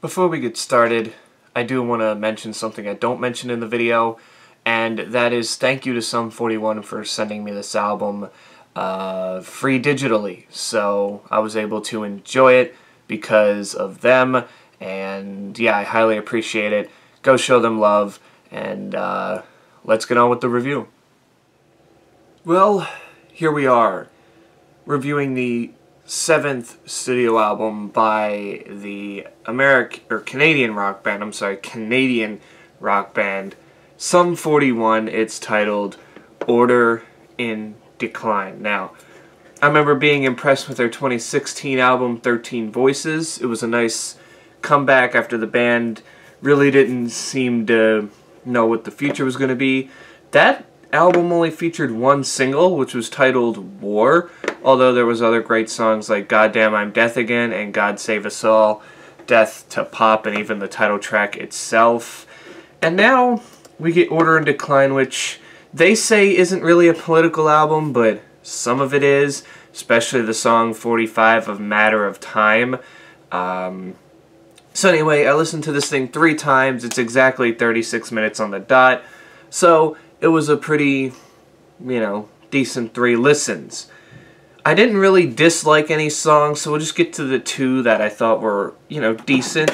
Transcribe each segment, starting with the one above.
Before we get started, I do want to mention something I don't mention in the video, and that is thank you to Sum 41 for sending me this album free digitally. So I was able to enjoy it because of them, and yeah, I highly appreciate it. Go show them love, and let's get on with the review. Well, here we are, reviewing the 7th studio album by the Canadian rock band, Sum 41. It's titled Order in Decline. Now, I remember being impressed with their 2016 album, 13 Voices. It was a nice comeback after the band really didn't seem to know what the future was going to be. That album only featured one single, which was titled War, although there was other great songs like Goddamn I'm Death Again and God Save Us All, Death to Pop, and even the title track itself. And now we get Order in Decline, which they say isn't really a political album, but some of it is, especially the song 45 of Matter of Time. So anyway, I listened to this thing 3 times. It's exactly 36 minutes on the dot. So it was a pretty, decent 3 listens. I didn't really dislike any songs, so we'll just get to the 2 that I thought were, decent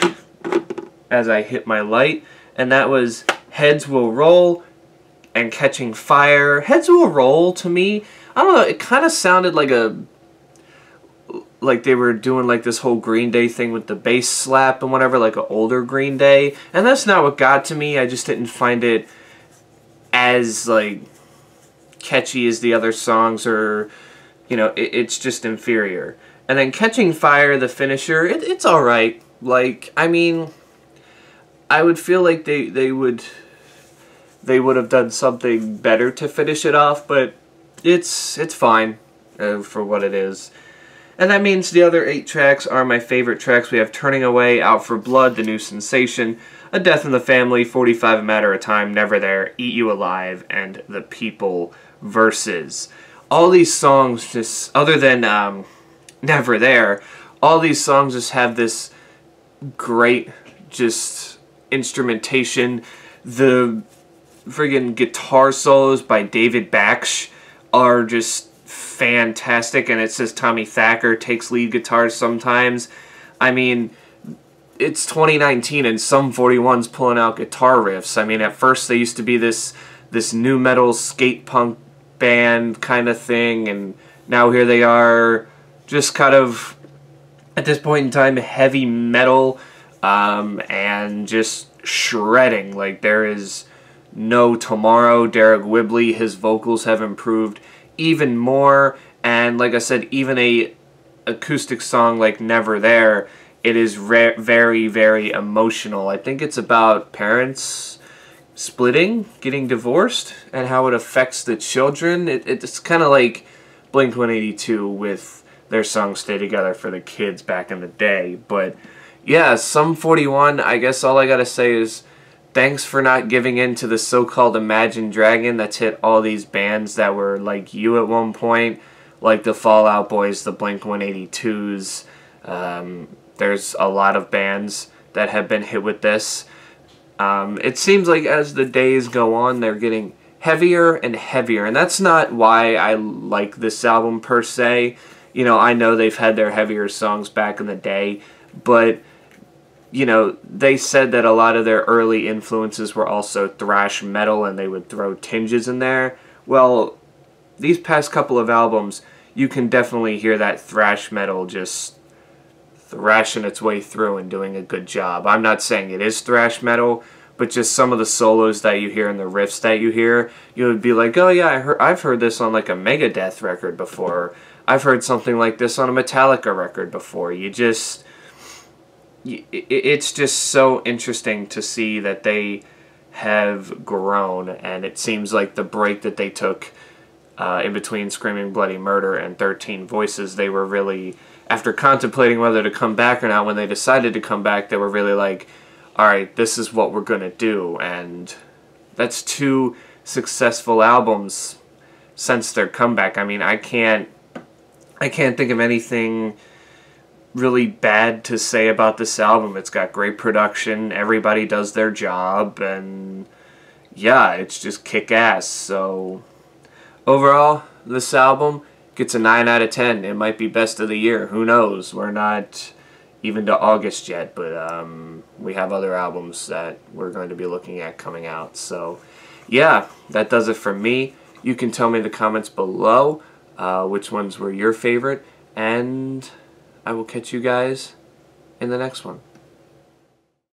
as I hit my light. And that was Heads Will Roll and Catching Fire. Heads Will Roll, to me, I don't know, it kind of sounded like they were doing like this whole Green Day thing with the bass slap and whatever, like an older Green Day. And that's not what got to me. I just didn't find it as catchy as the other songs, or it's just inferior. And then Catching Fire, the finisher, it's alright. I would feel like they would have done something better to finish it off, but it's fine for what it is. And that means the other 8 tracks are my favorite tracks. We have Turning Away, Out for Blood, The New Sensation, A Death in the Family, 45 A Matter of Time, Never There, Eat You Alive, and The People Verses. All these songs just, other than Never There, all these songs just have this great just instrumentation. The friggin' guitar solos by David Baksh are just fantastic, and it says Tommy Thacker takes lead guitars sometimes. It's 2019 and Sum 41's pulling out guitar riffs. At first they used to be this new metal skate punk band kind of thing, and now here they are just kind of, at this point in time, heavy metal, and just shredding like there is no tomorrow. Derek Whibley, his vocals have improved even more, and like I said, even a acoustic song like Never There, it is very, very emotional. I think it's about parents splitting, getting divorced, and how it affects the children. It's kind of like Blink-182 with their song Stay Together for the kids back in the day. But yeah, Sum 41, I guess all I gotta say is thanks for not giving in to the so-called Imagine Dragon that's hit all these bands that were like you at one point, like the Fall Out Boys, the Blink-182s. There's a lot of bands that have been hit with this. It seems like as the days go on, they're getting heavier and heavier, and that's not why I like this album per se. I know they've had their heavier songs back in the day, but they said that a lot of their early influences were also thrash metal, and they would throw tinges in there. Well, these past couple of albums, you can definitely hear that thrash metal just thrashing its way through and doing a good job. I'm not saying it is thrash metal, but just some of the solos that you hear and the riffs that you hear, you would be like, oh yeah, I've heard this on like a Megadeth record before. I've heard something like this on a Metallica record before. It's just so interesting to see that they have grown, and it seems like the break that they took in between Screaming Bloody Murder and 13 Voices, they were really, after contemplating whether to come back or not, when they decided to come back, they were really like, alright, this is what we're going to do. And that's 2 successful albums since their comeback. I can't think of anything really bad to say about this album. It's got great production, everybody does their job, and yeah, it's just kick-ass. So overall, this album gets a 9 out of 10. It might be best of the year. Who knows? We're not even to August yet, but we have other albums that we're going to be looking at coming out. So yeah, that does it for me. You can tell me in the comments below which ones were your favorite, and I will catch you guys in the next one.